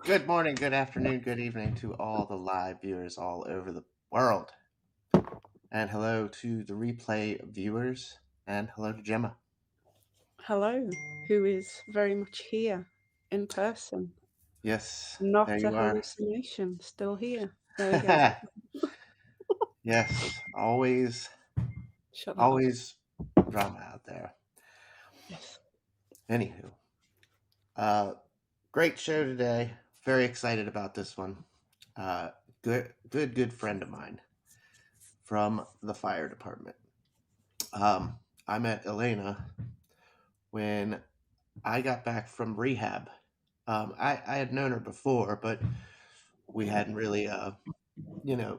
Good morning, good afternoon, good evening to all the live viewers all over the world. And hello to the replay viewers. And hello to Gemma. Hello, who is very much here in person. Yes, there Not a you are. hallucination, still here. There we go. Yes, always, Shut that up. always drama out there. Yes. Anywho, uh, great show today. Very excited about this one. Uh, good friend of mine from the fire department. I met Elena when I got back from rehab. I had known her before, but we hadn't really,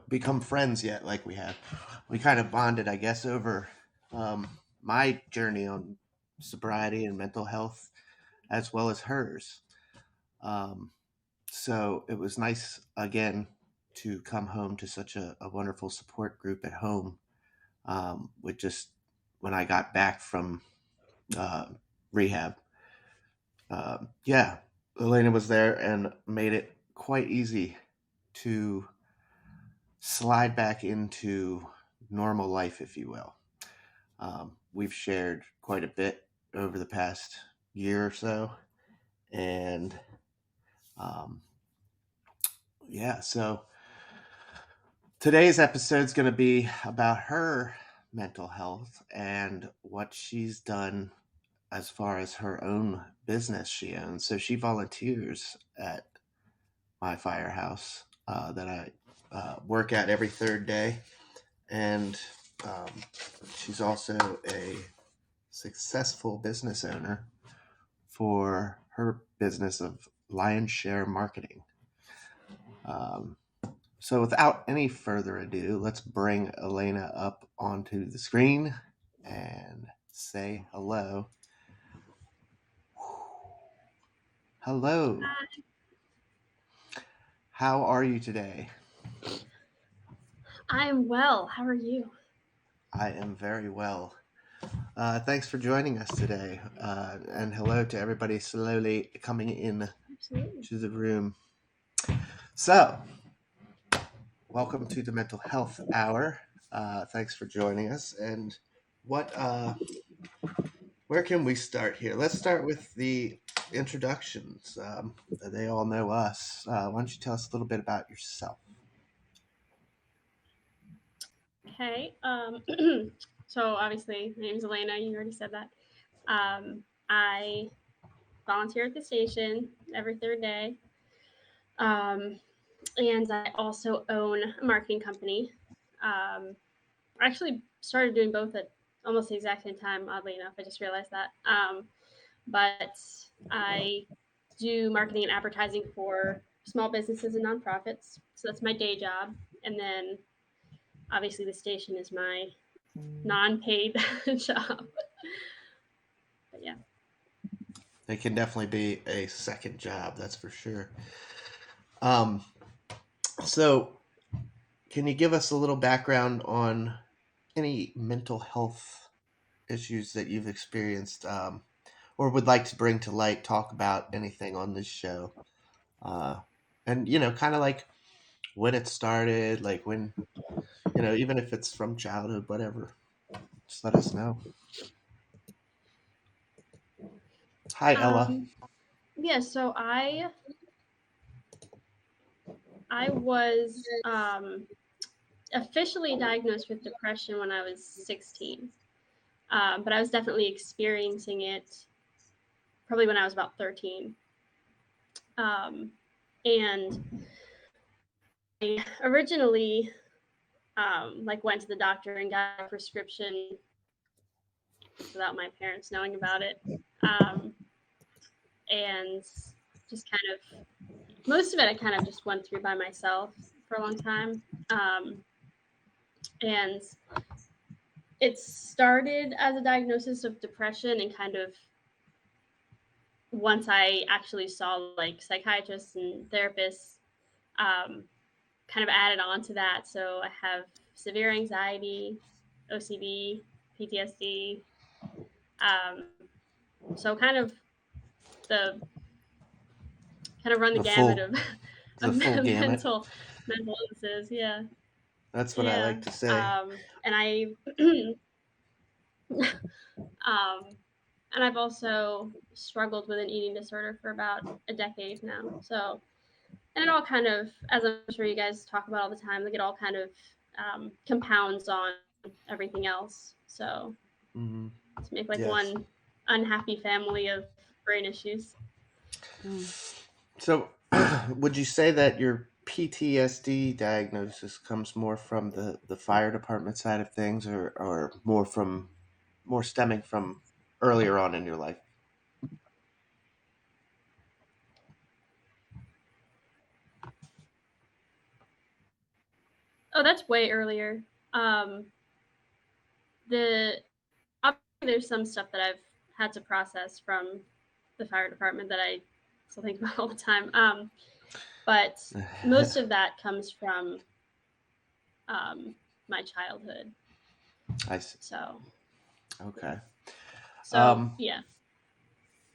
become friends yet like we have. We kind of bonded, I guess, over my journey on sobriety and mental health as well as hers. Um, so it was nice, again, to come home to such a wonderful support group at home with just when I got back from uh, rehab. Yeah, Elena was there and made it quite easy to slide back into normal life, if you will. We've shared quite a bit over the past year or so. And um, yeah, so today's episode is going to be about her mental health and what she's done as far as her own business she owns. So she volunteers at my firehouse that I work at every third day. And um, she's also a successful business owner for her business of Lion's Share Marketing. Um, so, without any further ado, let's bring Elena up onto the screen and say hello. Hello. How are you today? I am well. How are you? I am very well. Thanks for joining us today. And hello to everybody slowly coming in Absolutely. to the room. So, welcome to the Mental Health Hour. Thanks for joining us. And what, where can we start here? Let's start with the introductions. They all know us. Why don't you tell us a little bit about yourself? Okay. So obviously, my name is Elena. You already said that. I volunteer at the station every third day, um, and I also own a marketing company. I actually started doing both at almost the exact same time. Oddly enough, I just realized that. But I do marketing and advertising for small businesses and nonprofits. So that's my day job, and then obviously the station is my non-paid job. But yeah. It can definitely be a second job, that's for sure. Um, so, can you give us a little background on any mental health issues that you've experienced or would like to bring to light, talk about anything on this show? Uh, and, kind of like when it started, like when, even if it's from childhood, whatever, just let us know. Hi, Ella. Um, yeah. So I was officially diagnosed with depression when I was 16, but I was definitely experiencing it probably when I was about 13. Um, and I originally like went to the doctor and got a prescription without my parents knowing about it. Um, and just kind of most of it I kind of just went through by myself for a long time. And it started as a diagnosis of depression, and kind of once I actually saw like psychiatrists and therapists, um, kind of added on to that. So I have severe anxiety, OCD, PTSD. So kind of the kind of run the The gamut full of the full gamut. mental illnesses. Yeah, That's what I yeah. like to say. And I um, and I've also struggled with an eating disorder for about a decade now. So, and it all kind of, as I'm sure you guys talk about all the time, like it all kind of compounds on everything else. So Hmm. to make like Yes. one unhappy family of brain issues. Mm. So, would you say that your PTSD diagnosis comes more from the fire department side of things, or more stemming from earlier on in your life? Oh, that's way earlier. Um, the obviously there's some stuff that I've had to process from the fire department that I still think about all the time. But most of that comes from um, my childhood. I see. So Okay. so Um, yeah,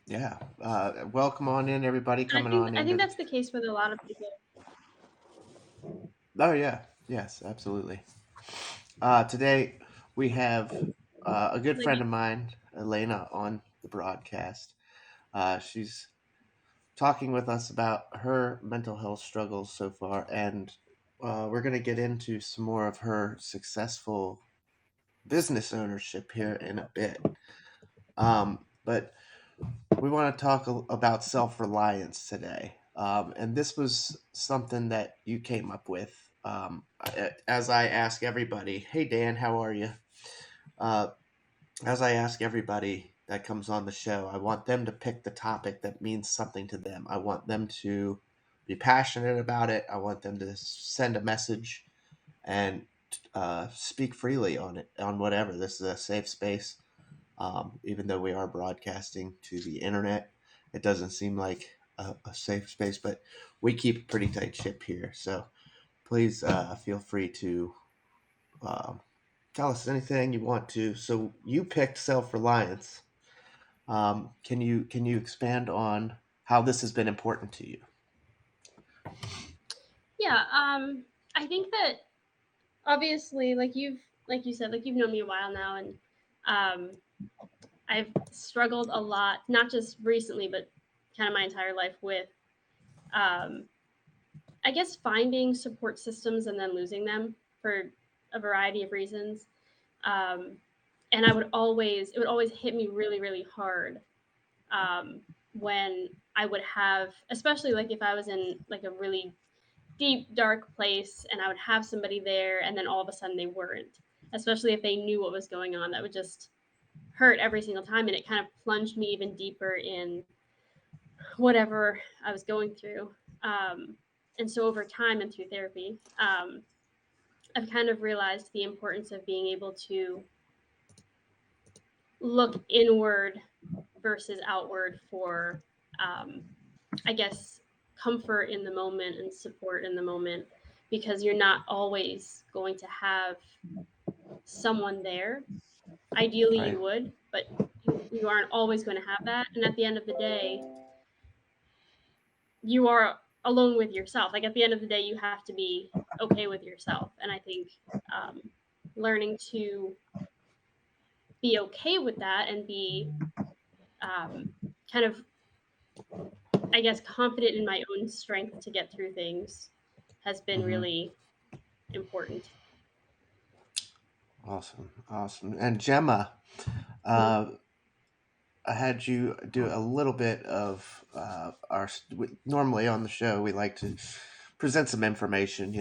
yeah. Welcome on in, everybody and coming on I think into. that's the case with a lot of people. Oh yeah. Yes, absolutely. Today we have a good Like friend of mine, Elena, on the broadcast. She's talking with us about her mental health struggles so far, and we're going to get into some more of her successful business ownership here in a bit. But we want to talk about self reliance today. And this was something that you came up with. As I ask everybody, hey Dan, how are you? Uh, as I ask everybody that comes on the show, I want them to pick the topic that means something to them. I want them to be passionate about it. I want them to send a message and speak freely on it, on whatever. This is a safe space. Even though we are broadcasting to the internet, it doesn't seem like a safe space, but we keep a pretty tight ship here. So please feel free to um, tell us anything you want to. So you picked self-reliance. Can you expand on how this has been important to you? yeah, I think that obviously like you said, like you've known me a while now, and um, I've struggled a lot, not just recently, but kind of my entire life with um, I guess finding support systems and then losing them for a variety of reasons. Um, and it would always hit me really, really hard um, when I would have, especially like if I was in like a really deep, dark place and I would have somebody there and then all of a sudden they weren't, especially if they knew what was going on, that would just hurt every single time. And it kind of plunged me even deeper in whatever I was going through. Um, and so over time and through therapy, I've kind of realized the importance of being able to look inward versus outward for, um, I guess, comfort in the moment and support in the moment, because you're not always going to have someone there. Ideally, Right. you would, but you aren't always going to have that. And at the end of the day, you are alone with yourself. Like at the end of the day, you have to be okay with yourself. And I think um, learning to be okay with that and be um, kind of, I guess, confident in my own strength to get through things has been Mm-hmm. really important. Awesome, awesome. And Gemma, Mm-hmm. uh, I had you do a little bit of normally on the show we like to present some information,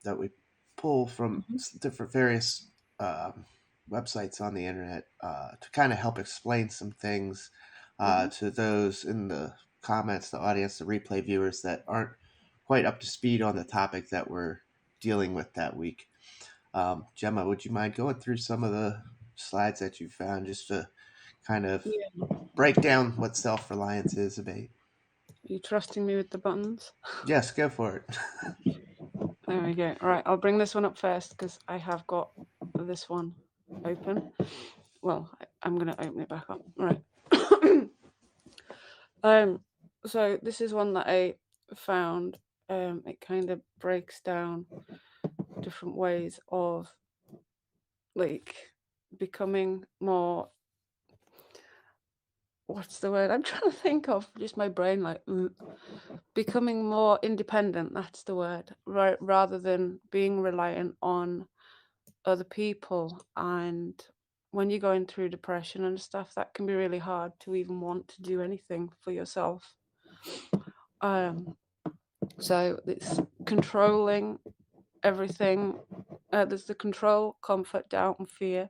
that we pull from Mm-hmm. different various um, websites on the internet to kind of help explain some things Mm-hmm. to those in the comments, the audience, the replay viewers that aren't quite up to speed on the topic that we're dealing with that week. Gemma, would you mind going through some of the slides that you found just to kind of Yeah. break down what self reliance is about? Are you trusting me with the buttons? Yes, go for it. There we go. All right, I'll bring this one up first because I have got this one open. Well, I'm going to open it back up. All right. So this is one that I found. It kind of breaks down different ways of like becoming more, what's the word I'm trying to think of, just my brain like becoming more independent, that's the word, right, rather than being reliant on other people. And when you're going through depression and stuff, that can be really hard to even want to do anything for yourself. um so it's controlling everything. There's the control, comfort, doubt, and fear.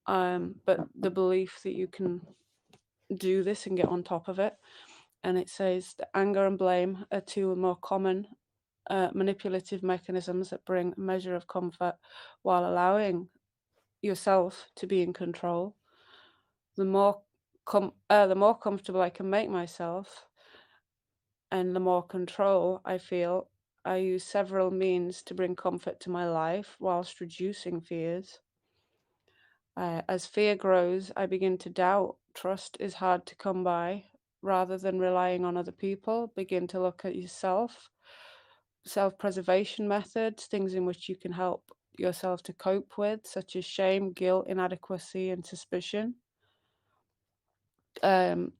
But the belief that you can do this and get on top of it. And it says that anger and blame are two more common manipulative mechanisms that bring a measure of comfort while allowing yourself to be in control. The more comfortable I can make myself, and the more control I feel, I use several means to bring comfort to my life whilst reducing fears. As fear grows, I begin to doubt. Trust is hard to come by. Rather than relying on other people, begin to look at yourself. Self preservation methods, things in which you can help yourself to cope with, such as shame, guilt, inadequacy, and suspicion. Um,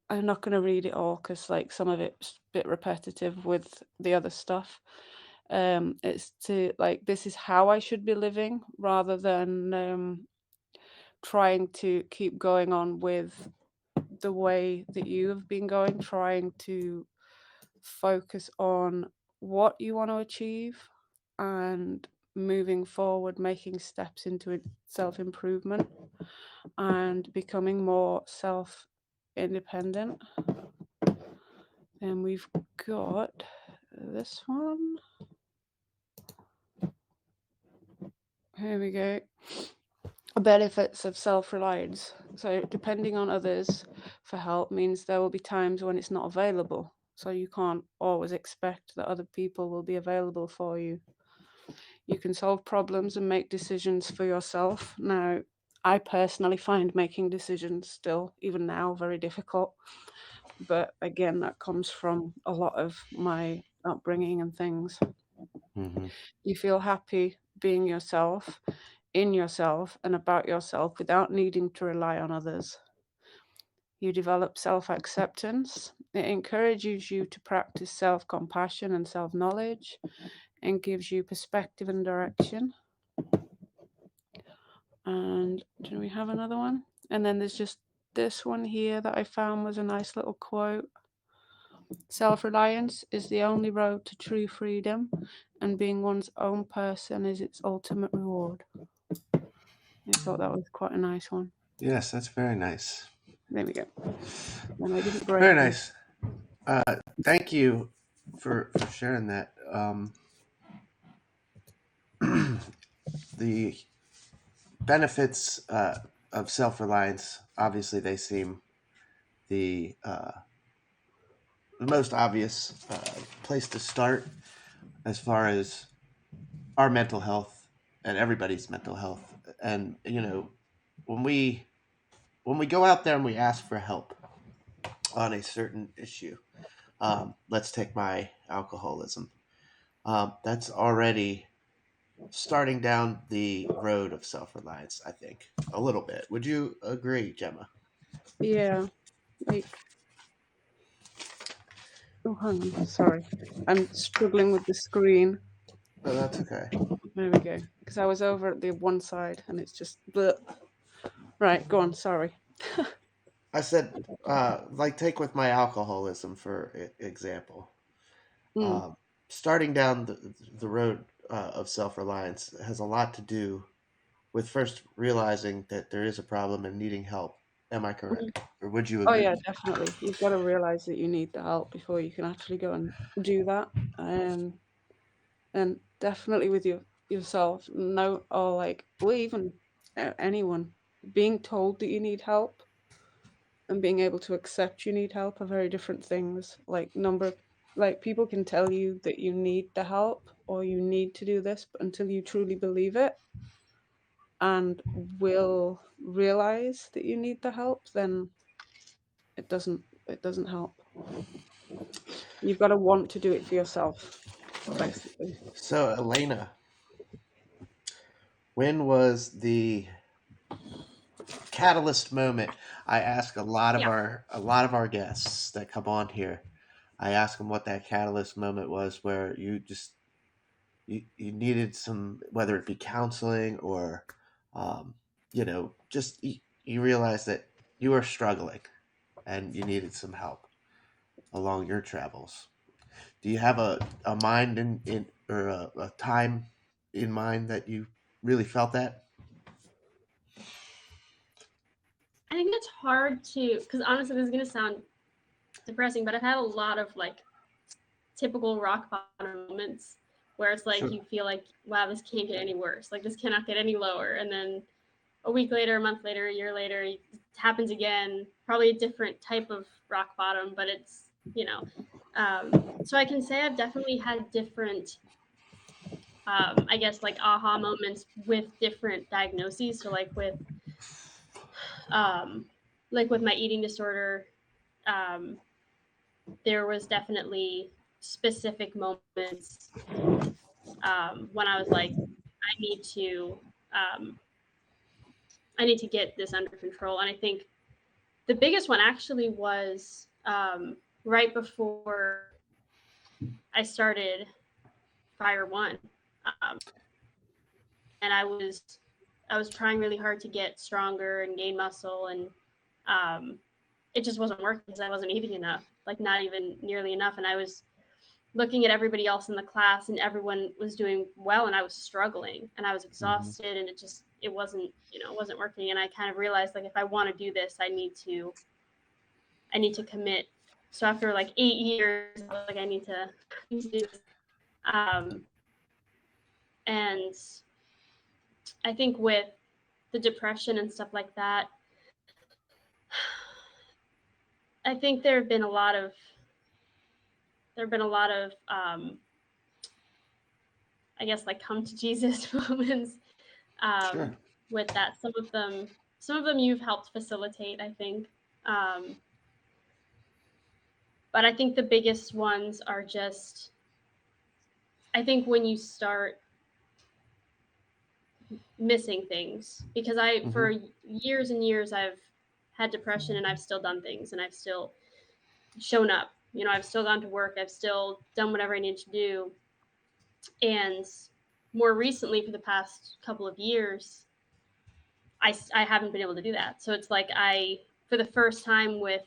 I'm not going to read it all because, like, some of it's a bit repetitive with the other stuff. It's to like, this is how I should be living rather than trying to keep going on with the way that you have been going, trying to focus on what you want to achieve and moving forward, making steps into self improvement and becoming more self independent. And we've got this one. Here we go. Benefits of self-reliance. So depending on others for help means there will be times when it's not available. So you can't always expect that other people will be available for you. You can solve problems and make decisions for yourself. Now, I personally find making decisions still, even now, very difficult. But again, that comes from a lot of my upbringing and things. Mm-hmm. You feel happy being yourself, in yourself, and about yourself without needing to rely on others. You develop self acceptance. It encourages you to practice self compassion and self knowledge and gives you perspective and direction. And do we have another one? And then there's just this one here that I found was a nice little quote. Self reliance is the only road to true freedom, and being one's own person is its ultimate reward. I thought that was quite a nice one. Yes, that's very nice. There we go. And I didn't break Very them. nice. Thank you for sharing that. The benefits of self reliance, obviously, they seem the most obvious place to start as far as our mental health and everybody's mental health. And when we when we go out there and we ask for help on a certain issue, let's take my alcoholism. That's already starting down the road of self reliance, I think, a little bit. Would you agree, Gemma? Yeah, like, oh, hang on, sorry. I'm struggling with the screen. Oh, that's okay. There we go. Because I was over at the one side and it's just bleh. Right, go on, sorry. I said, like, take with my alcoholism for example. Mm, Um, Starting down the road of self reliance has a lot to do with first realizing that there is a problem and needing help. Am I mhm. correct? Or would you Oh, agree? yeah, definitely. You've got to realize that you need the help before you can actually go and do that. Um, and definitely with yourself, no, or like, or even anyone, being told that you need help and being able to accept you need help are very different things. Like, people can tell you that you need the help or you need to do this, but until you truly believe it and will realize that you need the help, then it doesn't help. You've got to want to do it for yourself, basically. So, Elena, when was the catalyst moment? I ask a lot of Yeah. our guests that come on here. I ask them what that catalyst moment was where you needed some, whether it be counseling or um, just you realized that you were struggling and you needed some help along your travels. Do you have a mind in or a time in mind that you really felt that? I think it's hard to, because honestly, this is gonna sound depressing, but I've had a lot of like typical rock bottom moments where it's like Sure. you feel like, wow, this can't get any worse. Like this cannot get any lower. And then a week later, a month later, a year later, it happens again. Probably a different type of rock bottom, but it's, you know. So I can say I've definitely had different, I guess, like aha moments with different diagnoses. So um, like with my eating disorder, um, there was definitely specific moments when I was like, I need to, um, I need to get this under control. And I think the biggest one actually was right before I started Fire One, um, and I was trying really hard to get stronger and gain muscle, and um, it just wasn't working because I wasn't eating enough, like not even nearly enough, and I was looking at everybody else in the class and everyone was doing well and I was struggling and I was Hmm. exhausted and it wasn't, it wasn't working. And I kind of realized like if I want to do this, I need to commit. So after like 8 years, I was like I need to do this. Um, and I think with the depression and stuff like that, I think there have been a lot of I guess like come to Jesus moments Sure. um, with that. Some of them you've helped facilitate, I think. Um, but I think the biggest ones are just, I think when you start missing things, because Hmm. for years and years, I've had depression and I've still done things and I've still shown up. I've still gone to work, I've still done whatever I need to do. And more recently, for the past couple of years, I haven't been able to do that. So it's like for the first time with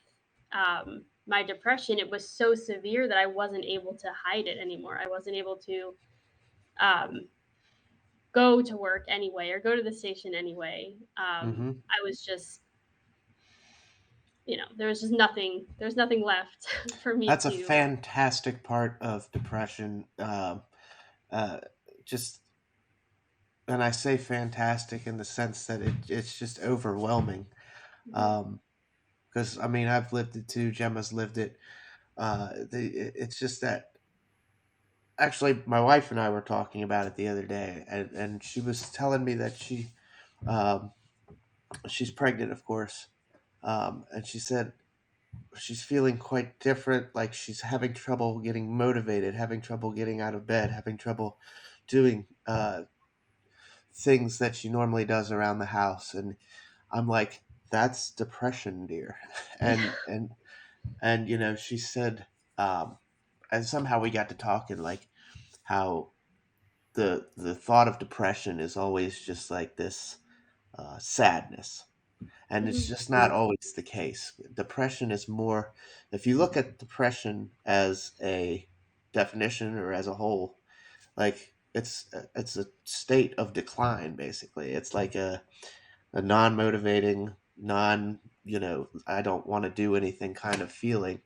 my depression, it was so severe that I wasn't able to hide it anymore. I wasn't able to um, go to work anyway or go to the station anyway. Hmm. I was just, there was just nothing, there's nothing left for me That's a to. fantastic part of depression. Uh, just, and I say fantastic in the sense that it's just overwhelming. Mhm. Because I mean, I've lived it too. Gemma's lived it. It's just that. Actually, my wife and I were talking about it the other day, and she was telling me that um, she's pregnant, of course, and she said she's feeling quite different. Like she's having trouble getting motivated, having trouble getting out of bed, having trouble doing things that she normally does around the house. And I'm like, that's depression, dear. And she said, and somehow we got to talking like how the thought of depression is always just like this sadness, and it's Mhm. just not always the case. Depression is more, if you look at depression as a definition or as a whole, like it's a state of decline. Basically, it's like a non-motivating, non, I don't want to do anything kind of feeling.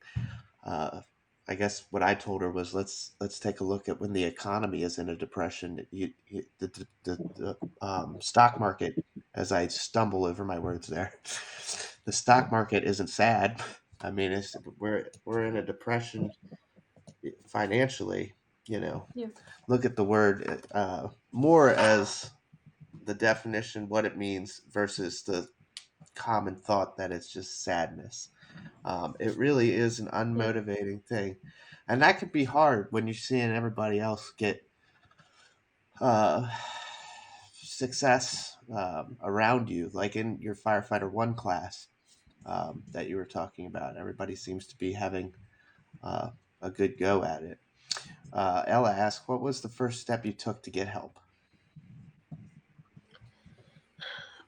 uh, I guess what I told her was let's take a look at when the economy is in a depression. The stock market, as I stumble over my words there, the stock market isn't sad. I mean, we're in a depression financially. You know, Yeah. look at the word more as the definition, what it means, versus the common thought that it's just sadness. It really is an Mm. unmotivating thing, and that can be hard when you're seeing everybody else get uh, success around you, like in your firefighter one class that you were talking about. Everybody seems to be having uh, a good go at it. Ella asked, "What was the first step you took to get help?"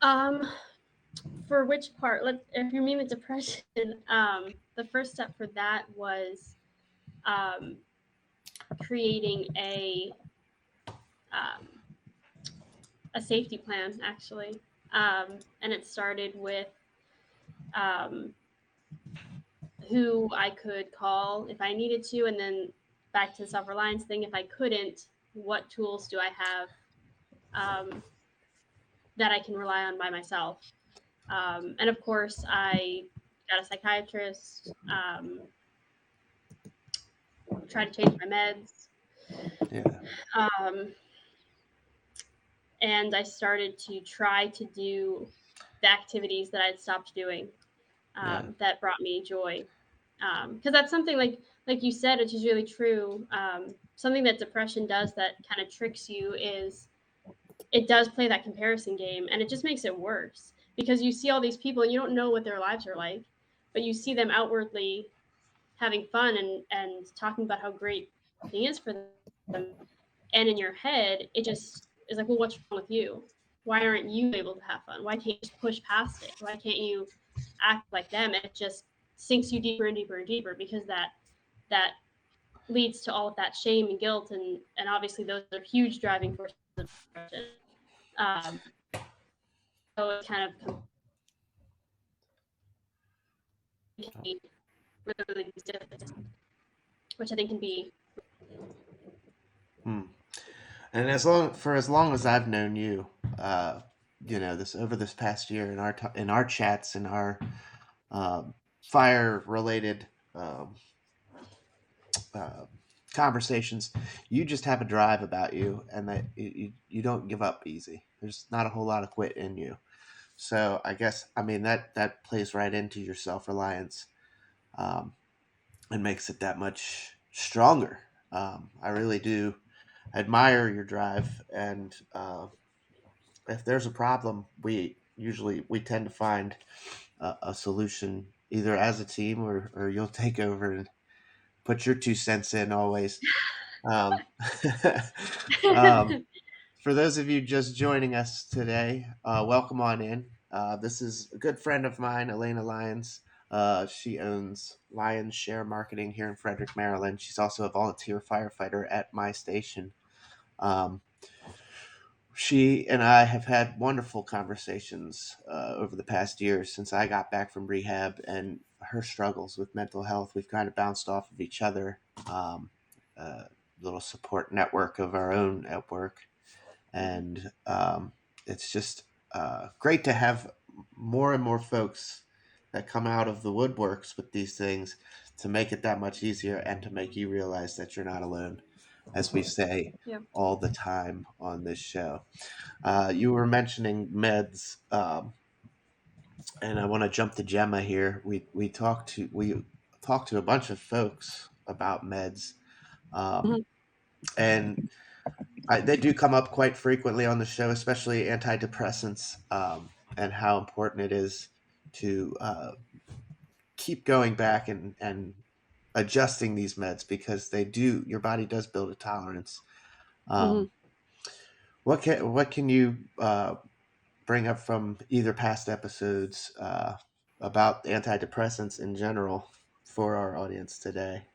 Um, for which part? If you mean the depression, the first step for that was um, creating um, a safety plan, actually. And it started with um, who I could call if I needed to, and then back to the self-reliance thing. If I couldn't, what tools do I have um, that I can rely on by myself? And of course, I got a psychiatrist, tried to change my meds, Yeah, um, and I started to try to do the activities that I'd stopped doing yeah, that brought me joy. Because that's something like you said, which is really true. Something that depression does that kind of tricks you is it does play that comparison game, and it just makes it worse because you see all these people and you don't know what their lives are like, but you see them outwardly having fun and talking about how great everything is for them, and in your head it just is like, well, what's wrong with you? Why aren't you able to have fun? Why can't you just push past it? Why can't you act like them? And it just sinks you deeper and deeper and deeper because that leads to all of that shame and guilt, and obviously those are huge driving forces of depression. um, so it kind of communicate really these differences, which I think can be. hmm. And as long as I've known you, uh, this over this past year in in our chats in our fire related um, uh, conversations, you just have a drive about you, and that you don't give up easy. There's not a whole lot of quit in you. So I guess I mean that plays right into your self reliance, um, and makes it that much stronger. I really do admire your drive, and if there's a problem, we tend to find a solution either as a team, or you'll take over and put your 2 cents in always. Um, um, for those of you just joining us today, welcome on in. This is a good friend of mine, Elena Lyons. She owns Lyons Share Marketing here in Frederick, Maryland. She's also a volunteer firefighter at my station. Um, she and I have had wonderful conversations over the past year since I got back from rehab and her struggles with mental health. We've kind of bounced off of each other, um, a little support network of our own at work. And it's just great to have more and more folks that come out of the woodworks with these things to make it that much easier and to make you realize that you're not alone, as we say Yeah. all the time on this show. You were mentioning meds, and I want to jump to Gemma here. We talked to a bunch of folks about meds, um, Mhm. and they do come up quite frequently on the show, especially antidepressants, and how important it is to keep going back and adjusting these meds because your body does build a tolerance. Mhm. Um, what can you bring up from either past episodes about antidepressants in general for our audience today?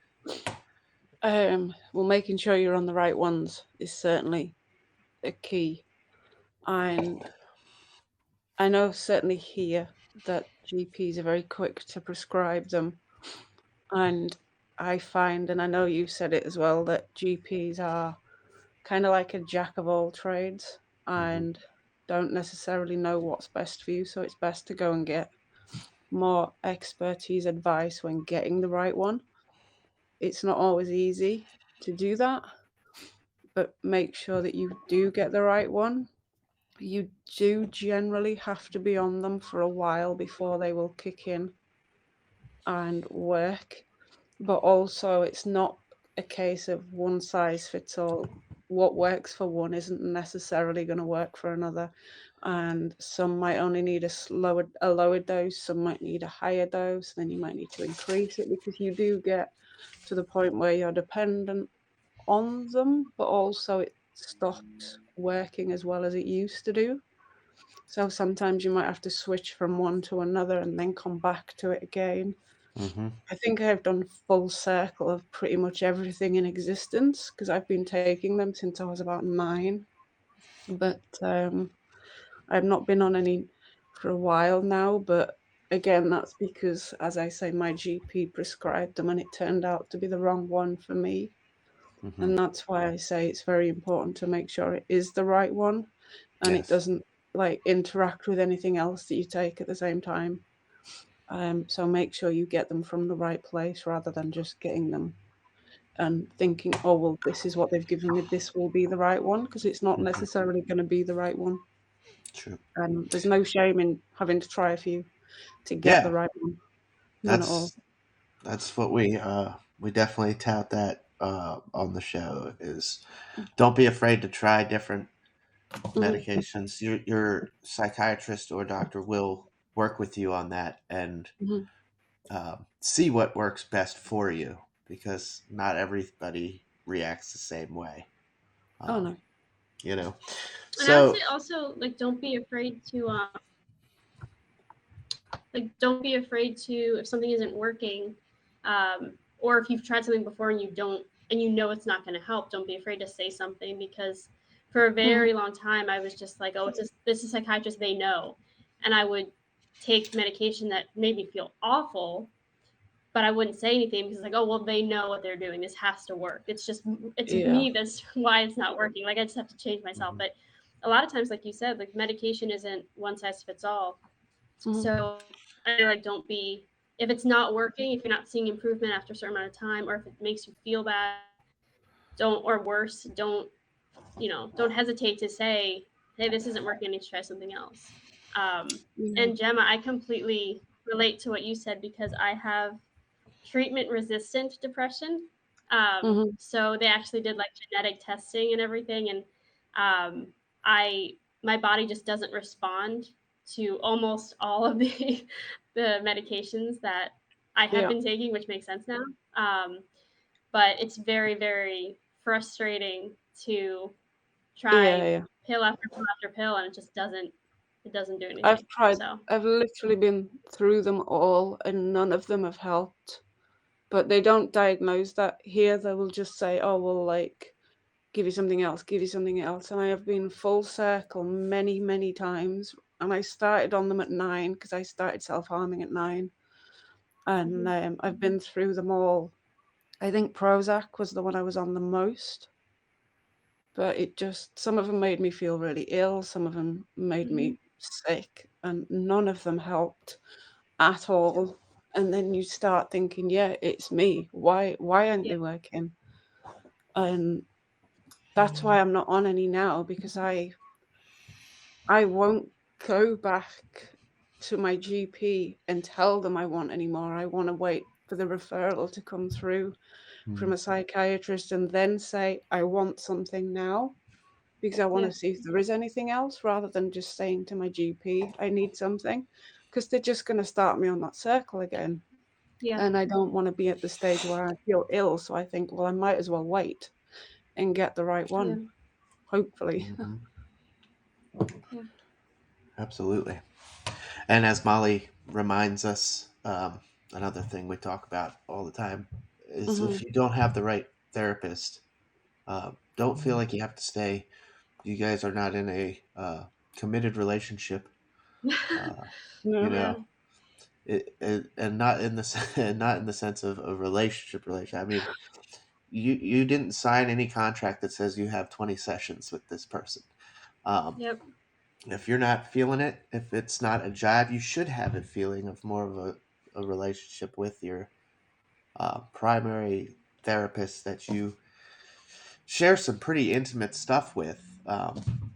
Well, making sure you're on the right ones is certainly a key. And I know certainly here that GPs are very quick to prescribe them. And I find, and I know you said it as well, that GPs are kind of like a jack of all trades Hmm. and don't necessarily know what's best for you. So it's best to go and get more expertise advice when getting the right one. It's not always easy to do that, but make sure that you do get the right one. You do generally have to be on them for a while before they will kick in. and work, but also it's not a case of one size fits all. What works for one isn't necessarily going to work for another, and some might only need a lower dose, some might need a higher dose, then you might need to increase it because you do get to the point where you're dependent on them, but also it stops working as well as it used to do. So sometimes you might have to switch from one to another and then come back to it again. Mm-hmm. I think I've done full circle of pretty much everything in existence because I've been taking them since I was about 9. But I've not been on any for a while now. But again, that's because, as I say, my GP prescribed them and it turned out to be the wrong one for me. Mm-hmm. And that's why I say it's very important to make sure it is the right one and it Yes. doesn't like interact with anything else that you take at the same time. So make sure you get them from the right place rather than just getting them and thinking, oh, well, this is what they've given me. This will be the right one because it's not Mm-hmm. necessarily going to be the right one. True. There's no shame in having to try a few to get the Yeah, right one. None at all. that's that's what we definitely tout that on the show is don't be afraid to try different Mm-hmm. medications. Your psychiatrist or doctor will work with you on that and Mm-hmm. see what works best for you because not everybody reacts the same way. Oh, Um, no. you know, And I would say so also like don't be afraid to don't be afraid to if something isn't working, or if you've tried something before and you don't and you know it's not going to help, don't be afraid to say something because for a Mm-hmm. very long time I was just like, oh, this is psychiatrist, they know, and I would take medication that made me feel awful, but I wouldn't say anything because like, oh well, they know what they're doing. This has to work. It's Yeah. me that's why it's not working. Like I just have to change myself. mhm, But a lot of times, like you said, like medication isn't one size fits all. Mm-hmm. So I feel like don't be if it's not working, if you're not seeing improvement after a certain amount of time, or if it makes you feel bad, don't or worse, don't hesitate to say, hey, this isn't working. I need to try something else. Um, Yeah. and Gemma, I completely relate to what you said because I have treatment resistant depression. Mm-hmm. So they actually did like genetic testing and everything, and um, I my body just doesn't respond to almost all of the the medications that I have Yeah. been taking, which makes sense now. But it's very very frustrating to Yeah. try Yeah. pill after pill, and it doesn't do I've anything. tried, So I've literally been through them all and none of them have helped. But they don't diagnose that here. They will just say, oh, well, like, give you something else, give you something else. And I have been full circle many, many times. And I started on them at 9 because I started self harming at 9. And mhm. I've been through them all. I think Prozac was the one I was on the most. But it just, some of them made me feel really ill. Some of them made Mhm. me sick. And none of them helped at all. And then you start thinking, yeah, it's me. Why aren't Yeah, they working? And that's why I'm not on any now because I won't go back to my GP and tell them I want any more. I want to wait for the referral to come through from mhm, a psychiatrist and then say I want something now because I want yeah, to see if there is anything else rather than just saying to my GP I need something because they're just going to start me on that circle again. yeah, And I don't want to be at the stage where I feel ill. So I think, well, I might as well wait and get the right yeah, one, hopefully. mhm. yeah. Absolutely. And as Molly reminds us, another thing we talk about all the time is Hmm. if you don't have the right therapist, don't feel like you have to stay. You guys are not in a committed relationship. Uh, you No. Yeah. know, and not in the and not in the sense of a relationship. I mean, you didn't sign any contract that says you have 20 sessions with this person. Um, Yep. if you're not feeling it, if it's not a jive, you should have a feeling of more of a relationship with your primary therapist that you share some pretty intimate stuff with.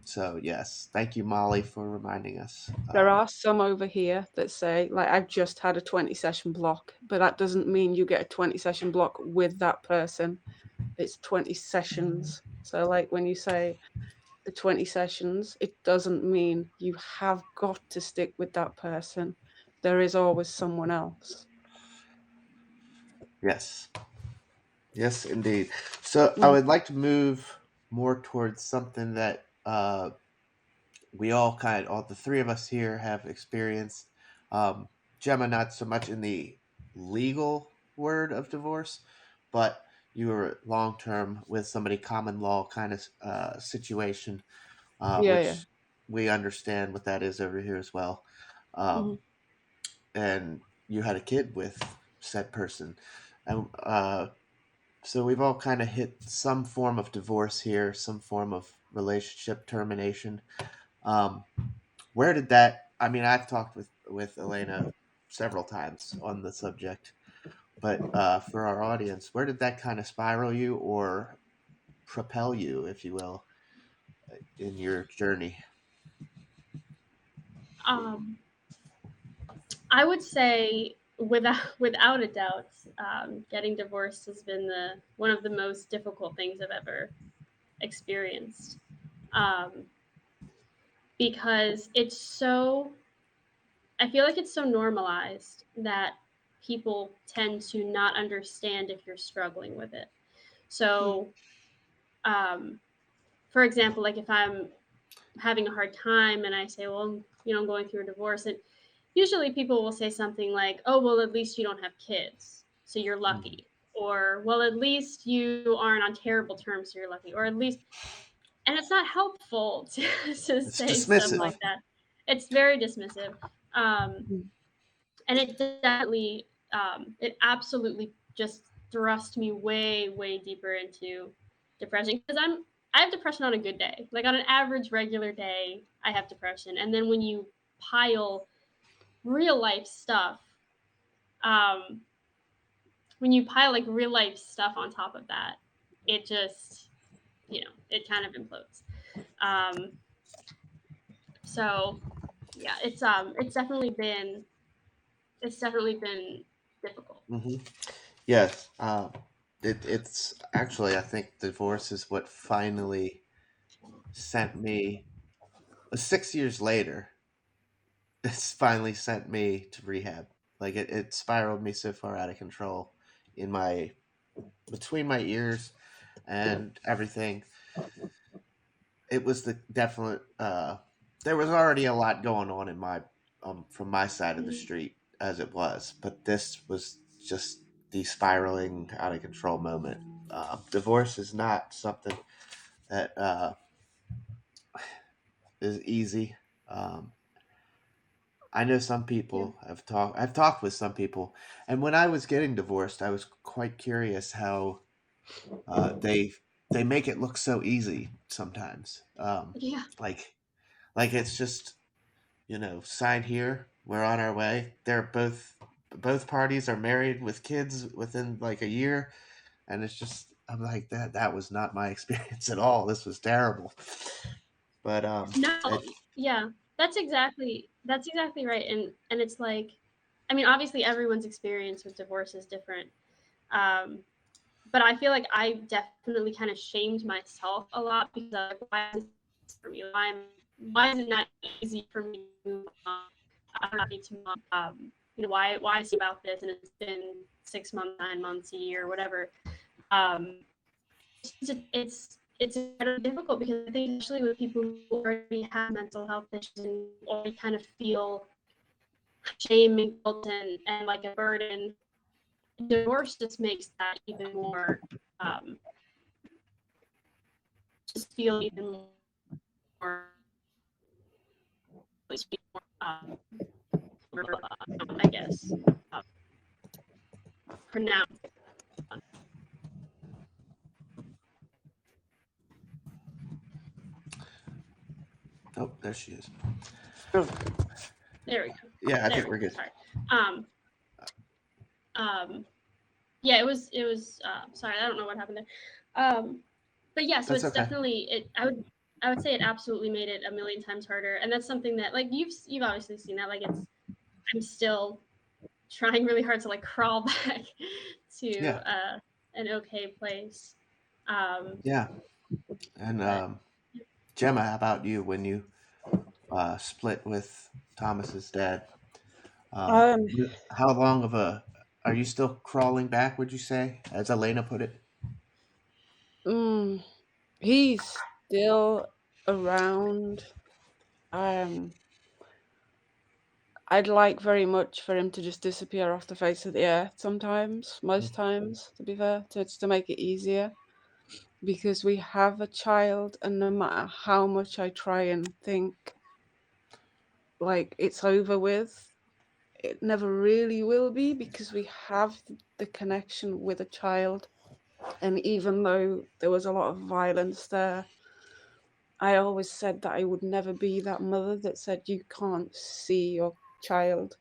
So yes, thank you, Molly, for reminding us. There are some over here that say, like, I've just had a 20 session block, but that doesn't mean you get a 20 session block with that person. It's 20 sessions. So, like, when you say the 20 sessions, it doesn't mean you have got to stick with that person. There is always someone else. Yes, yes, indeed. So I Mm. would like to move more towards something that we all the three of us here have experienced. Um, Gemma, not so much in the legal word of divorce, but you were long term with somebody common law kind of situation, Yeah, yeah. which we understand what that is over here as well. Hmm. Um, and you had a kid with said person, and so we've all kind of hit some form of divorce here, some form of relationship termination. Um, where did that? I mean, I've talked with Elena several times on the subject, but for our audience, where did that kind of spiral you or propel you, if you will, in your journey? Um, I would say without a doubt, getting divorced has been the one of the most difficult things I've ever experienced. Um, because it's so I feel like it's so normalized that people tend to not understand if you're struggling with it. Mm. So, um, for example, like if I'm having a hard time and I say, well, I'm going through a divorce, and usually people will say something like, oh, well, at least you don't have kids, so you're Mm. lucky. Or, well, at least you aren't on terrible terms, so you're lucky. Or at least, and it's not helpful to It's say stuff No. dismissive. like that. It's very dismissive. Um, Mm. and it definitely, it absolutely just thrust me way, way deeper into depression because I have depression on a good day. Like on an average regular day, I have depression. And then when you pile real life stuff, um, when you pile like real life stuff on top of that, it just, it kind of implodes. Um, so yeah, it's definitely been difficult. Hmm. Yes. It's actually, I think divorce is what finally sent me 6 years later. It's finally sent me to rehab. Like it spiraled me so far out of control in my between my ears and everything. It was the definite. There was already a lot going on in my from my side of the Mhm. street as it was, but this was just the spiraling out of control moment. Divorce is not something that is easy. Um, I know some Yeah. people have talked. I've talked with some people, and when I was getting divorced, I was quite curious how uh, they they make it look so easy sometimes. Yeah. Like like it's just sign here, we're on our way. They're both parties are married with kids within like a year, and it's just I'm like that was not my experience at all. This was terrible. But No, it yeah. That's exactly right. And it's like I mean, obviously everyone's experience with divorce is different. Um, but I feel like I definitely kind of shamed myself a lot because I'm like, why is this for me? Why is it not easy for me to move on? I don't need to move on. Why is it about this and it's been 6 months, 9 months, a year, whatever. Um, it's incredibly difficult because I think especially with people who already have mental health issues and already kind of feel shame and guilt and like a burden, divorce just makes that even more just feel even more um, I guess uh, pronounced. oh there she is. Oh, There we go. Yeah, I There think we we're go. good. Sorry. Um, yeah, it was. Sorry, I don't know what happened there. But yeah, so That's it's okay. definitely it. I would. I would say it absolutely made it a million times harder. And that's something that like you've obviously seen that. Like I'm still trying really hard to like crawl back to Yeah, an okay place. Um, yeah. And but Gemma, how about you when you split with Thomas's dad? Um, Um, how long of a are you still crawling back? Would you say, as Elena put it? mm, he's still around. Um, I'd like very much for him to just disappear off the face of the earth sometimes, most times, to be fair, to make it easier. Because we have a child, and no matter how much I try and think like it's over with, it never really will be because we have the connection with a child. And even though there was a lot of violence there, I always said that I would never be that mother that said you can't see your child.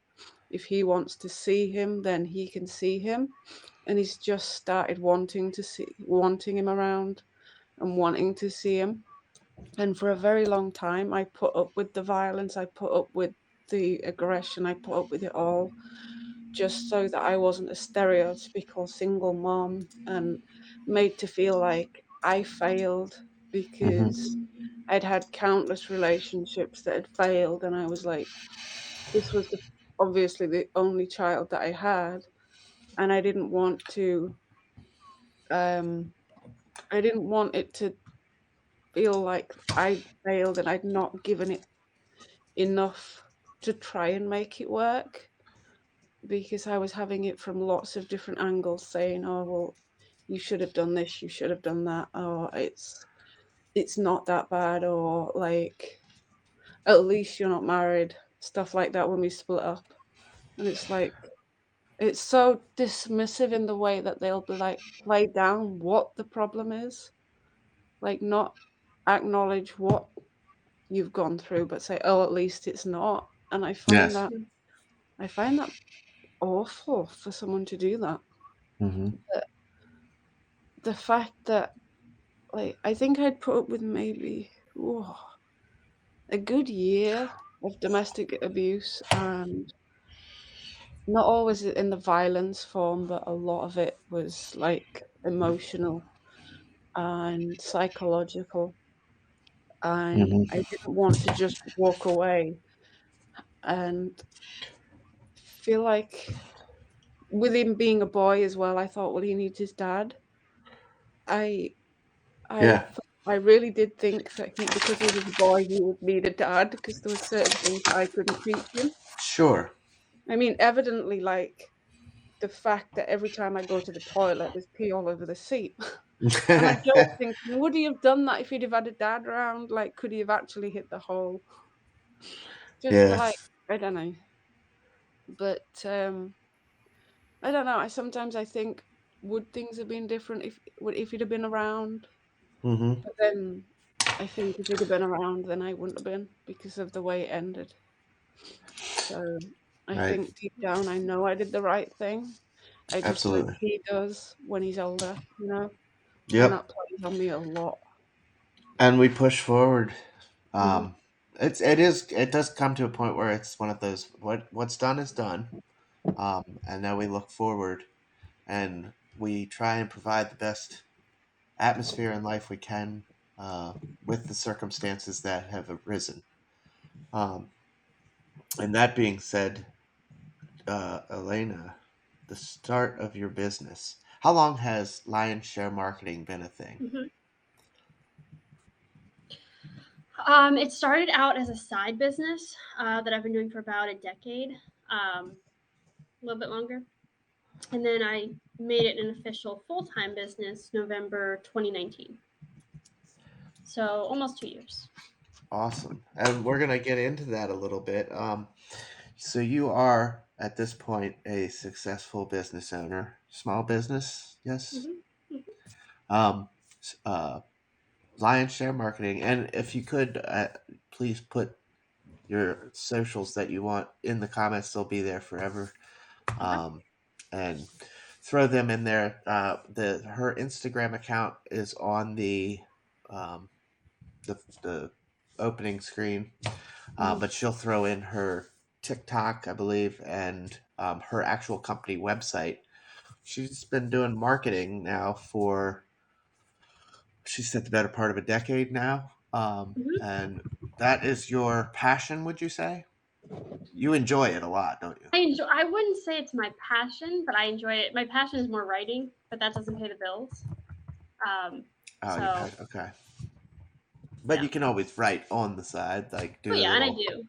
If he wants to see him, then he can see him. And he's just started wanting him around and wanting to see him. And for a very long time, I put up with the violence, I put up with the aggression, I put up with it all just so that I wasn't a stereotypical single mom and made to feel like I failed because Hmm. I'd had countless relationships that had failed. And I was like, this was obviously the only child that I had. And um, I didn't want it to feel like I failed and I'd not given it enough to try and make it work because I was having it from lots of different angles saying, "Oh, well, you should have done this, you should have done that, or it's not that bad, or like at least you're not married," stuff like that when we split up. And it's like it's so dismissive in the way that they'll be like play down what the problem is, like not acknowledge what you've gone through, but say, "Oh, at least it's not." And Yes. I find that awful for someone to do that. Hmm. But the fact that, like, I think I'd put up with maybe a good year of domestic abuse, and not always in the violence form, but a lot of it was like emotional and psychological. And Hmm. I didn't want to just walk away and feel like, with him being a boy as well, I thought, well, he needs his dad. I Yeah. I really did think that because he was a boy, he would need a dad because there were certain things that I couldn't teach him. Sure. I mean, evidently, like the fact that every time I go to the toilet, there's pee all over the seat. And I joke thinking, would he have done that if he'd have had a dad around? Like, could he have actually hit the hole? Just to like, Yes. I don't know. But I don't know. I sometimes think, would things have been different if he'd have been around? Hmm. But then I think if he'd have been around, then I wouldn't have been because of the way it ended. So I Right. think deep down, I know I did the right thing. I just wish Absolutely. he does when he's older, and Yep. that plays on me a lot. And we push forward. Hmm. Um, it does come to a point where it's one of those what's done is done. And now we look forward and we try and provide the best atmosphere in life we can uh, with the circumstances that have arisen. Um, and that being said, Elena, the start of your business. How long has Lion Share Marketing been a thing? mhm. It started out as a side business that I've been doing for about a decade, a little bit longer, and then I made it an official full time business November 2019. So almost 2 years. Awesome. And we're going to get into that a little bit. So you are, at this point, a successful business owner. Small business, yes? Hmm. Hmm. Um, Lion Share Marketing. And if you could, please put your socials that you want in the comments. They'll be there forever. Okay. Um, and throw them in there. Her Instagram account is on the um, the opening screen, Mhm. but she'll throw in her TikTok, I believe, and her actual company website. She's been doing marketing now for, she said, the better part of a decade now. Mhm. And that is your passion, would you say? You enjoy it a lot, don't you? I wouldn't say it's my passion, but I enjoy it. My passion is more writing, but that doesn't pay the bills. Um, Oh, your so passion. Okay. But yeah. you can always write on the side, like Oh do a yeah, and I little do.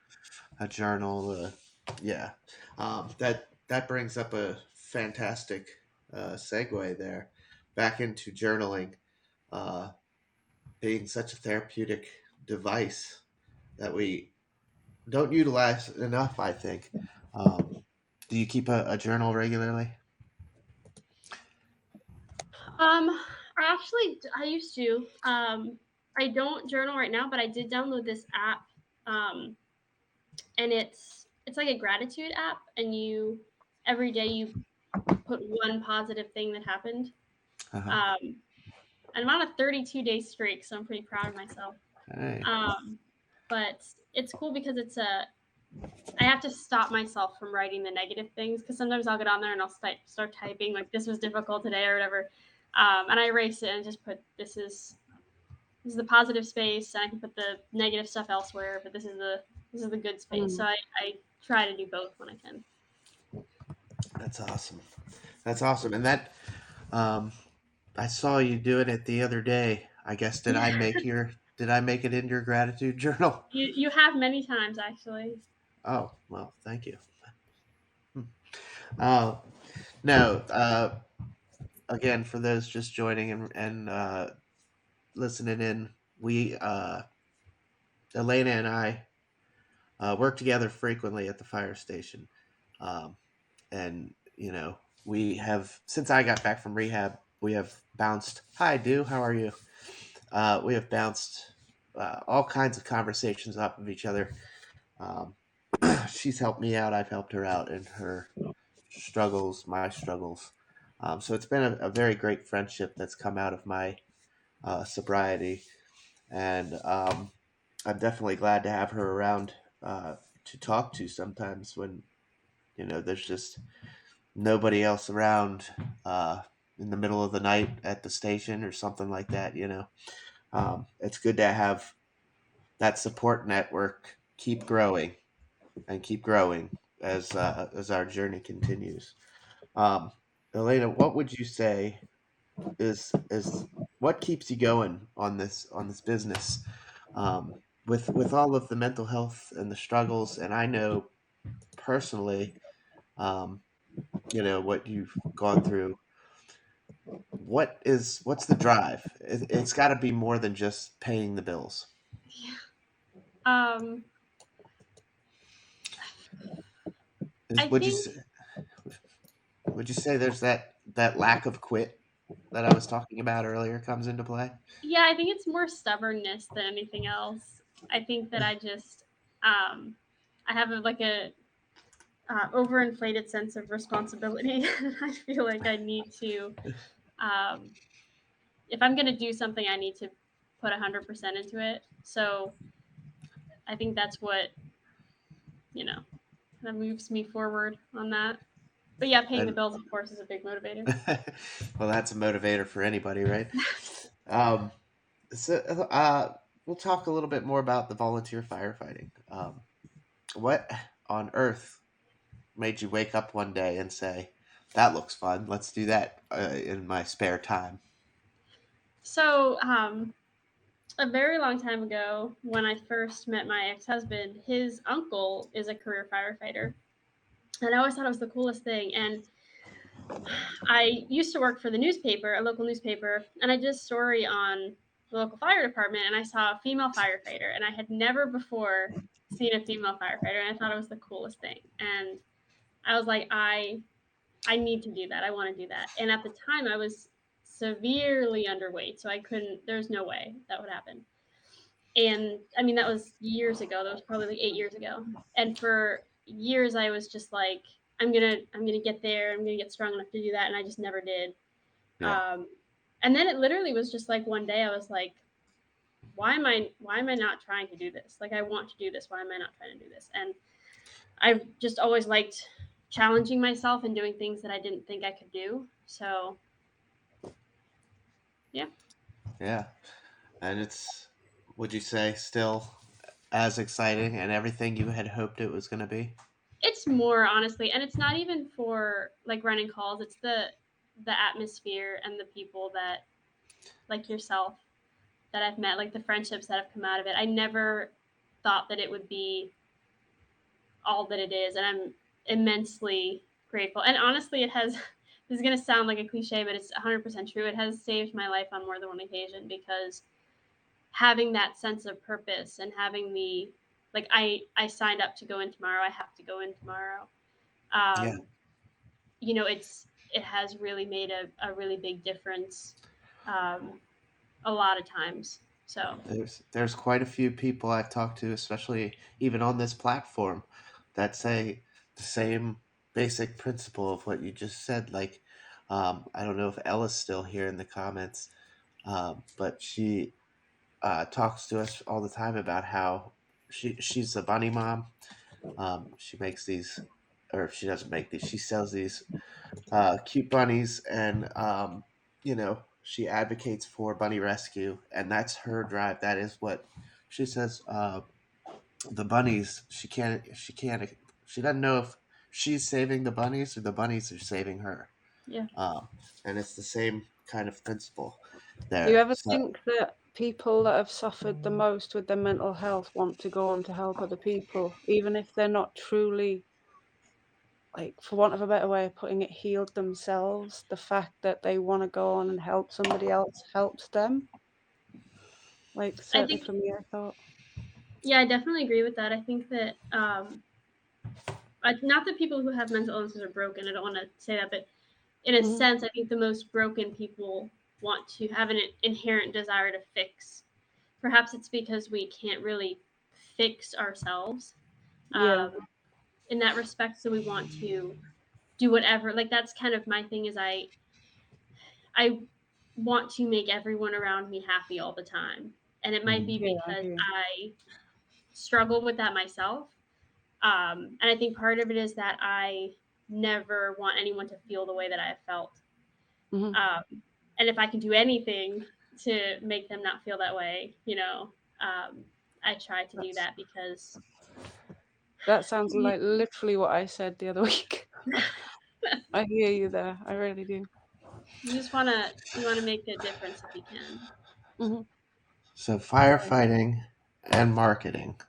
a journal. Yeah, that brings up a fantastic segue there, back into journaling, uh, being such a therapeutic device that we don't utilize enough. I think. Do you keep a journal regularly? I used to. I don't journal right now, but I did download this app, and it's like a gratitude app, and you every day you put one positive thing that happened. Uh-huh. Um, and I'm on a 32-day streak, so I'm pretty proud of myself. Hey. Um, but it's cool because I have to stop myself from writing the negative things because sometimes I'll get on there and I'll start typing like this was difficult today or whatever, and I erase it and just put this is the positive space, and I can put the negative stuff elsewhere, but this is the good space. So Mm. I try to do both when I can. That's awesome. That's awesome. And that, um, I saw you doing it the other day. I guess did I make it in your gratitude journal? You have many times actually. Oh, well, thank you. Hmm. Uh, no, again, for those just joining and listening in, we, Elena and I, work together frequently at the fire station. Um, and, we have, since I got back from rehab, we have bounced, hi, Do, how are you? We have bounced all kinds of conversations off of each other. Um, she's helped me out. I've helped her out in her struggles, my struggles. So it's been a very great friendship that's come out of my sobriety, and I'm definitely glad to have her around to talk to sometimes when there's just nobody else around in the middle of the night at the station or something like that. It's good to have that support network keep growing and keep growing as our journey continues. Um, Elena, what would you say is what keeps you going on this business, with all of the mental health and the struggles? And I know personally, um, what you've gone through. What's the drive? It's got to be more than just paying the bills. Um, Is I think would you say there's that lack of quit that I was talking about earlier comes into play? yeah, I think it's more stubbornness than anything else. I think that um, I have like a overinflated sense of responsibility. I feel like I need to, um, if I'm going to do something, I need to put 100% into it. So I think that's what, you know, that moves me forward on that. But yeah, paying the And bills, of course, is a big motivator. well, that's a motivator for anybody, right? Um, so we'll talk a little bit more about the volunteer firefighting. What on earth made you wake up one day and say, "That looks fun. Let's do that in my spare time"? So, a very long time ago, when I first met my ex husband, his uncle is a career firefighter. And I always thought it was the coolest thing. And I used to work for the newspaper, a local newspaper, and I did a story on the local fire department, and I saw a female firefighter, and I had never before seen a female firefighter, and I thought it was the coolest thing. And I was like, I need to do that. I want to do that. And at the time, I was severely underweight, so I couldn't. There's no way that would happen. And I mean, that was years ago. That was probably like 8 years ago. And for years, I was just like, I'm gonna get there. I'm gonna get strong enough to do that, and I just never did. Yeah, Um, and then it literally was just like one day, I was like, why am I not trying to do this? Like, I want to do this. Why am I not trying to do this? And I've just always liked challenging myself and doing things that I didn't think I could do. So, yeah. Yeah. And it's, would you say, still as exciting and everything you had hoped it was going to be? It's more honestly, and it's not even for like running calls. It's the atmosphere and the people that like yourself that I've met, like the friendships that have come out of it. I never thought that it would be all that it is, and I'm immensely grateful. And honestly, it has. This is gonna sound like a cliche, but it's 100% true. It has saved my life on more than one occasion because having that sense of purpose and having the like I signed up to go in tomorrow. I have to go in tomorrow. Yeah. Um, it has really made a really big difference um, a lot of times. So There's quite a few people I've talked to, especially even on this platform, that say the same basic principle of what you just said. Like, I don't know if Ella's still here in the comments, but she talks to us all the time about how she's a bunny mom. She makes these, or she doesn't make these. She sells these cute bunnies, and she advocates for bunny rescue, and that's her drive. That is what she says. The bunnies, she doesn't know if she's saving the bunnies or the bunnies are saving her. yeah, Um, and it's the same kind of principle Do you there. ever So think that people that have suffered the most with their mental health want to go on to help other people, even if they're not truly, like, for want of a better way of putting it, healed themselves? The fact that they want to go on and help somebody else helps them. Like, I certainly think for me, I thought. yeah, I definitely agree with that. I think that not that people who have mental illnesses are broken. I don't want to say that, but in a Mhm. sense, I think the most broken people want to have an inherent desire to fix. Perhaps it's because we can't really fix ourselves Yeah. um, in that respect, so we want to do whatever. Like that's kind of my thing is I want to make everyone around me happy all the time. And it might mhm. be Yeah, I because do. I struggle with that myself. And I think part of it is that I never want anyone to feel the way that I have felt. Mhm. And if I can do anything to make them not feel that way, I try to do That's that because that sounds you, like literally what I said the other week. I hear you there. I really do. you just you wanna make a difference if you can. Mhm. So Right. firefighting and marketing,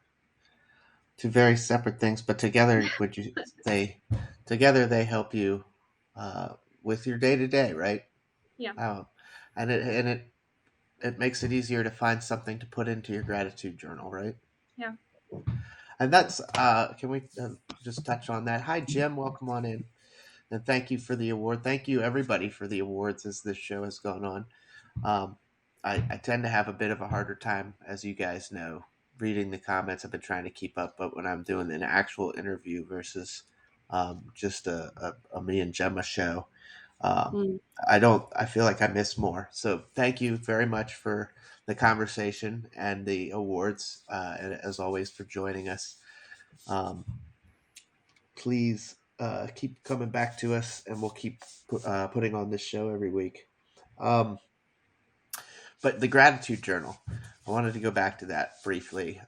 two very separate things, but together, would you say together they help you with your day to day, right? Yeah, Oh, and it makes it easier to find something to put into your gratitude journal, right? yeah. And that's can we just touch on that? Hi, Jim. Welcome on in, and thank you for the award. Thank you everybody for the awards as this show has gone on. Um, I tend to have a bit of a harder time, as you guys know, reading the comments. I've been trying to keep up, but when I'm doing an actual interview versus just a me and Gemma show, um, Mm. I don't. I feel like I miss more. So thank you very much for the conversation and the awards, and as always for joining us. Um, please keep coming back to us, and we'll keep putting on this show every week. Um, but the gratitude journal, I wanted to go back to that briefly.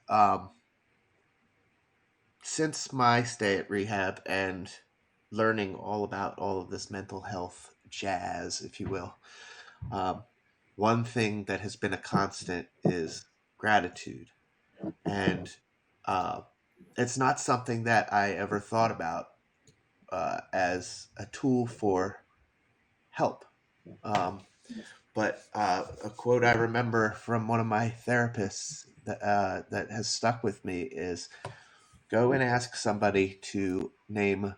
Since my stay at rehab and learning all about all of this mental health jazz, if you will, um, one thing that has been a constant is gratitude. And uh, it's not something that I ever thought about as a tool for help. Um, but a quote I remember from one of my therapists that has stuck with me is go and ask somebody to name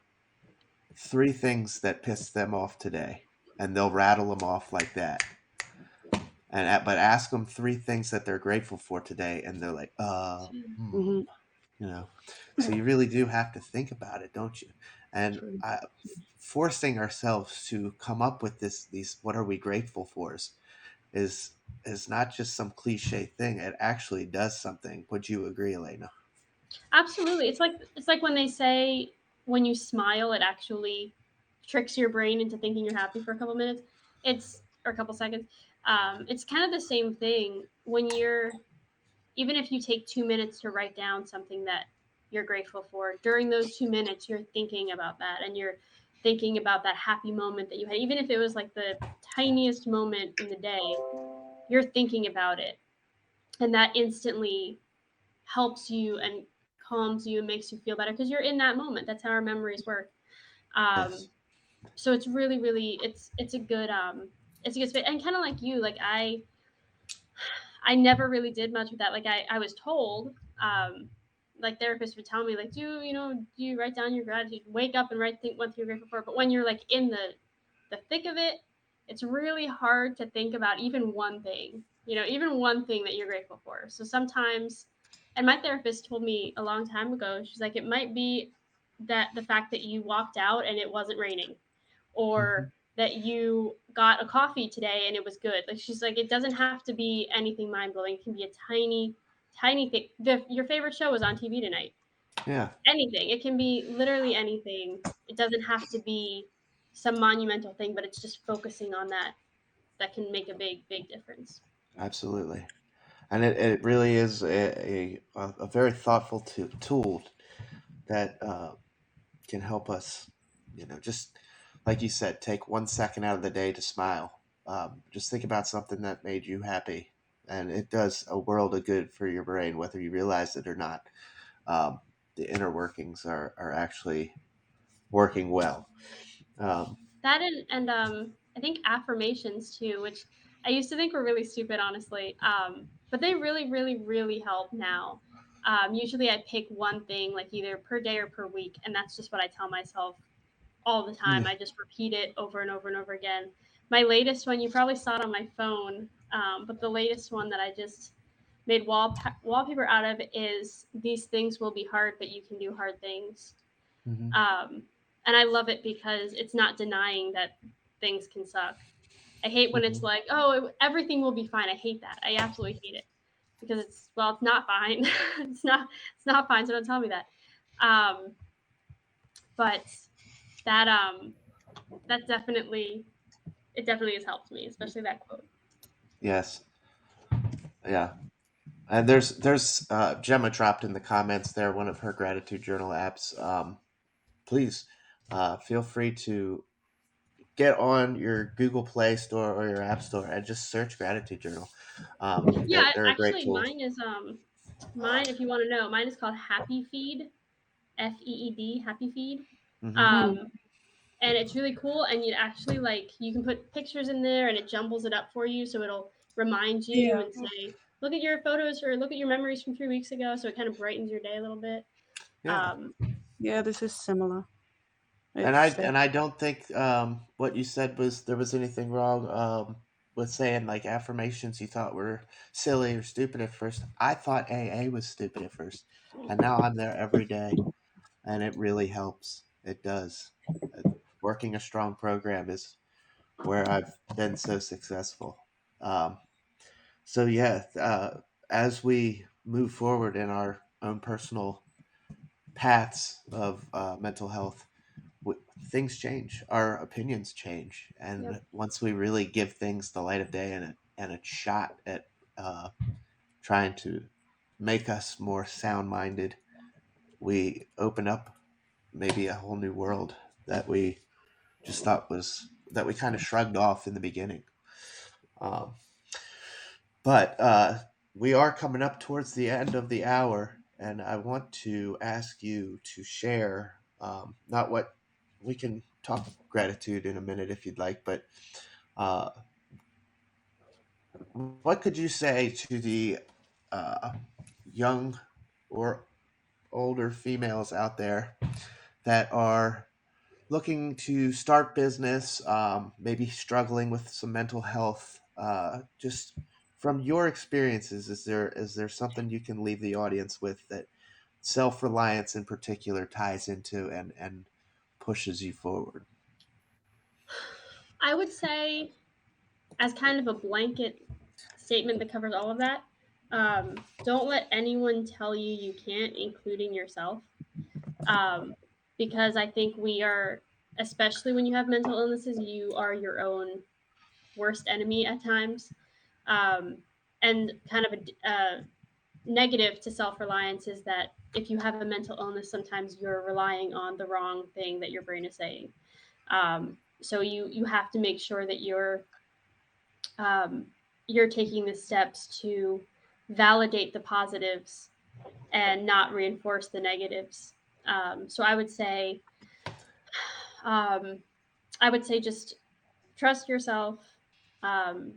three things that pissed them off today, and they'll rattle them off like that. But ask them three things that they're grateful for today, and they're like, Mhm. you know. So you really do have to think about it, don't you? And True. forcing ourselves to come up with these what are we grateful for is is not just some cliche thing. It actually does something. Would you agree, Elena? Absolutely. It's like when they say when you smile, it actually tricks your brain into thinking you're happy for a couple minutes. It's or a couple seconds. It's kind of the same thing when you're even if you take 2 minutes to write down something that you're grateful for. During those 2 minutes, you're thinking about that and you're thinking about that happy moment that you had, even if it was like the tiniest moment in the day. You're thinking about it, and that instantly helps you and calms you and makes you feel better because you're in that moment. That's how our memories work. Um, Yes. so it's really, really, it's a good space. And kind of like you, like I never really did much with that. Like I was told, like therapists would tell me, like, do you write down your gratitude, wake up and write think what you're grateful for. But when you're like in the thick of it, it's really hard to think about even one thing, even one thing that you're grateful for. So sometimes, and my therapist told me a long time ago, she's like, it might be that the fact that you walked out and it wasn't raining, Hmm. or that you got a coffee today and it was good. Like she's like, it doesn't have to be anything mind blowing. It can be a tiny, tiny thing. Your favorite show was on TV tonight. Yeah, Anything. It can be literally anything. It doesn't have to be some monumental thing, but it's just focusing on that can make a big, big difference. absolutely. And it really is a very thoughtful tool that can help us, just like you said, take 1 second out of the day to smile. Just think about something that made you happy, and it does a world of good for your brain, whether you realize it or not. Um, the inner workings are actually working well. Um, That and I think affirmations too, which I used to think were really stupid, honestly. But they really, really, really help now. Usually, I pick one thing, like either per day or per week, and that's just what I tell myself all the time. yeah. I just repeat it over and over and over again. My latest one, you probably saw it on my phone, but the latest one that I just made wallpaper out of is these things will be hard, but you can do hard things. Hmm. Um, and I love it because it's not denying that things can suck. I hate when it's Hmm. like, oh, everything will be fine. I hate that. I absolutely hate it because it's not fine. It's not fine. So don't tell me that. Um, but that that definitely it definitely has helped me, especially that quote. Yes. Yeah. And there's Gemma dropped in the comments there one of her gratitude journal apps. Please feel free to get on your Google Play Store or your App Store and just search gratitude journal. Yeah, They're a great actually, tool. mine. If you want to know, mine is called Happy Feed, FEED, Happy Feed. Hmm. Hmm. Um, and it's really cool. And you actually like you can put pictures in there, and it jumbles it up for you, so it'll remind you Yeah. and say, "Look at your photos or look at your memories from 3 weeks ago." So it kind of brightens your day a little bit. Yeah. Um, Yeah, this is similar. And I It's and I don't think what you said was there was anything wrong with saying like affirmations you thought were silly or stupid at first. I thought AA was stupid at first, and now I'm there every day, and it really helps. It does. Working a strong program is where I've been so successful. Um, so yeah, as we move forward in our own personal paths of mental health, things change, our opinions change, yep. and once we really give things the light of day and a shot at uh, trying to make us more sound minded, we open up maybe a whole new world that we just thought was that we kind of shrugged off in the beginning. Um, but we are coming up towards the end of the hour, and I want to ask you to share not what we can talk gratitude in a minute if you'd like, but uh, what could you say to the uh, young or older females out there that are looking to start business, maybe struggling with some mental health? Just from your experiences, is there something you can leave the audience with that self-reliance in particular ties into and pushes you forward? I would say as kind of a blanket statement that covers all of that, don't let anyone tell you you can't, including yourself. Um, because I think we are, especially when you have mental illnesses, you are your own worst enemy at times. Um, and kind of a negative to self reliance is that if you have a mental illness, sometimes you're relying on the wrong thing that your brain is saying. So you have to make sure that um, you're taking the steps to validate the positives and not reinforce the negatives. So um, I would say just trust yourself, um,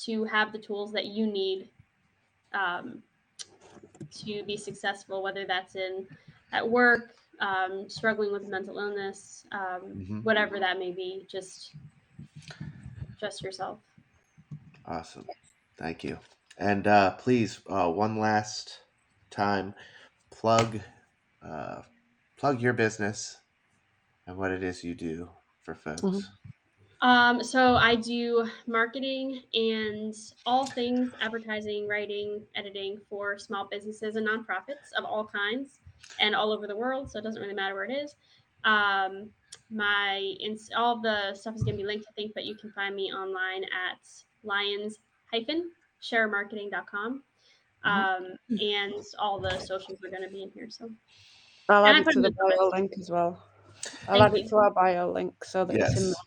to have the tools that you need, um, to be successful, whether that's in at work, struggling with mental illness, Hmm. whatever that may be. Just trust yourself. Awesome. Thank you. And please, one last time, plug uh, plug your business and what it is you do for folks. Mhm. So I do marketing and all things advertising, writing, editing for small businesses and nonprofits of all kinds and all over the world. So it doesn't really matter where it is. Um, all the stuff is going to be linked, I think, but you can find me online at lions-sharemarketing.com. Mhm. And all the socials are going to be in here. So, I'll and add I it put to in the the bio comments. link as well. I'll Thank add it you. to our bio link so that it's in Yes. there.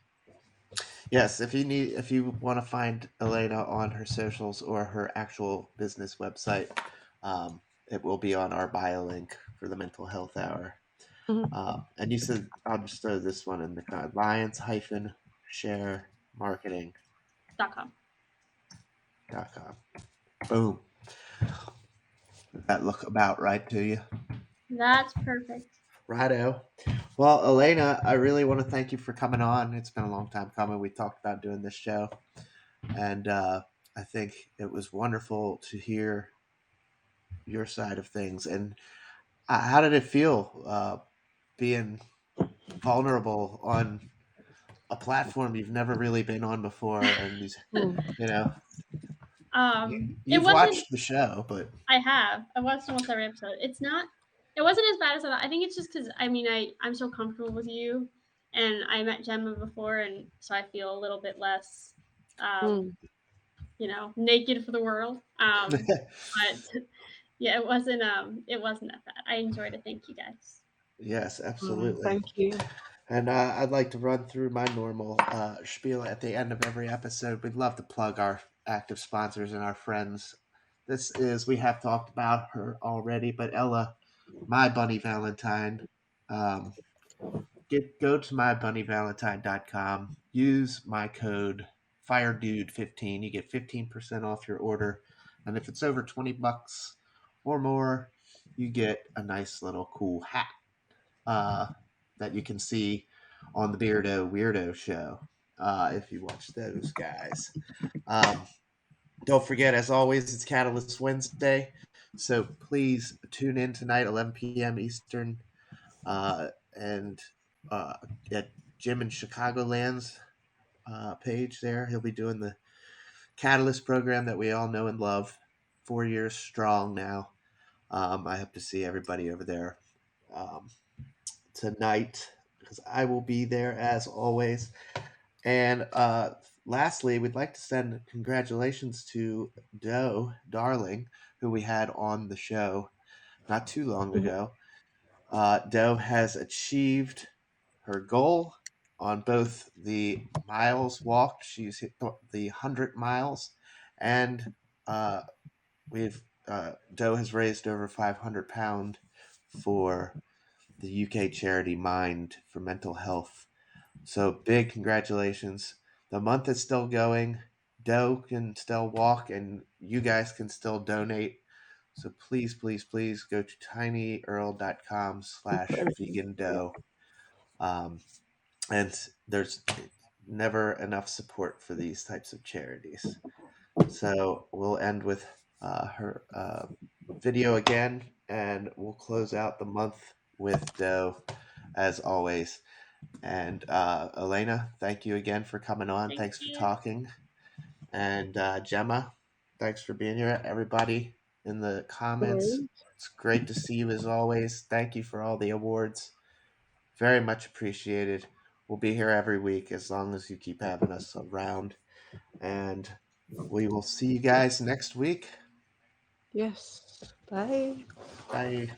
Yes, if you want to find Elena on her socials or her actual business website, it will be on our bio link for the mental health hour. Mhm. And you said I'll just throw this one in the Lions hyphen share marketing.com. .com. Boom. Does that look about right to you? That's perfect. Righto. Well, Elena, I really want to thank you for coming on. It's been a long time coming. We talked about doing this show, and I think it was wonderful to hear your side of things. And how did it feel being vulnerable on a platform you've never really been on before? And these, Mm. you know, It you've wasn't. watched the show, but I have. I watched almost every episode. It's not. It wasn't as bad as I thought. I think it's just because I mean I'm so comfortable with you, and I met Gemma before, and so I feel a little bit less, um, Mm. naked for the world. But yeah, it wasn't that bad. I enjoyed it. Thank you guys. yes, Oh, absolutely. thank you. And I'd like to run through my normal spiel at the end of every episode. We'd love to plug our active sponsors and our friends. This is, we have talked about her already, but Ella, My Bunny Valentine. Um, go to mybunnyvalentine.com. Use my code FireDude15. You get 15% off your order. And if it's over $20 or more, you get a nice little cool hat uh, that you can see on the Beardo Weirdo show if you watch those guys. Um, don't forget, as always, it's Catalyst Wednesday. So please tune in tonight, 11 p.m. Eastern, and at Jim in Chicagoland's page there. He'll be doing the Catalyst program that we all know and love. 4 years strong now. I hope to see everybody over there. Um, tonight because I will be there as always. And lastly, we'd like to send congratulations to Doe Darling, who we had on the show not too long Mhm. ago. Doe has achieved her goal on both the miles walked. She's hit the 100 miles, and uh, we've Doe has raised over £500 for the UK charity Mind for mental health. So big congratulations. The month is still going. Doe can still walk and you guys can still donate. So please, please, please go to tinyurl.com slash vegan dough. Um, and there's never enough support for these types of charities. So we'll end with her video again, and we'll close out the month with Doe as always. And Elena, thank you again for coming on. Thank Thanks for you. talking. And Gemma, thanks for being here. Everybody in the comments, Great. it's great to see you as always. Thank you for all the awards. Very much appreciated. We'll be here every week as long as you keep having us around. And we will see you guys next week. Yes. Bye. Bye.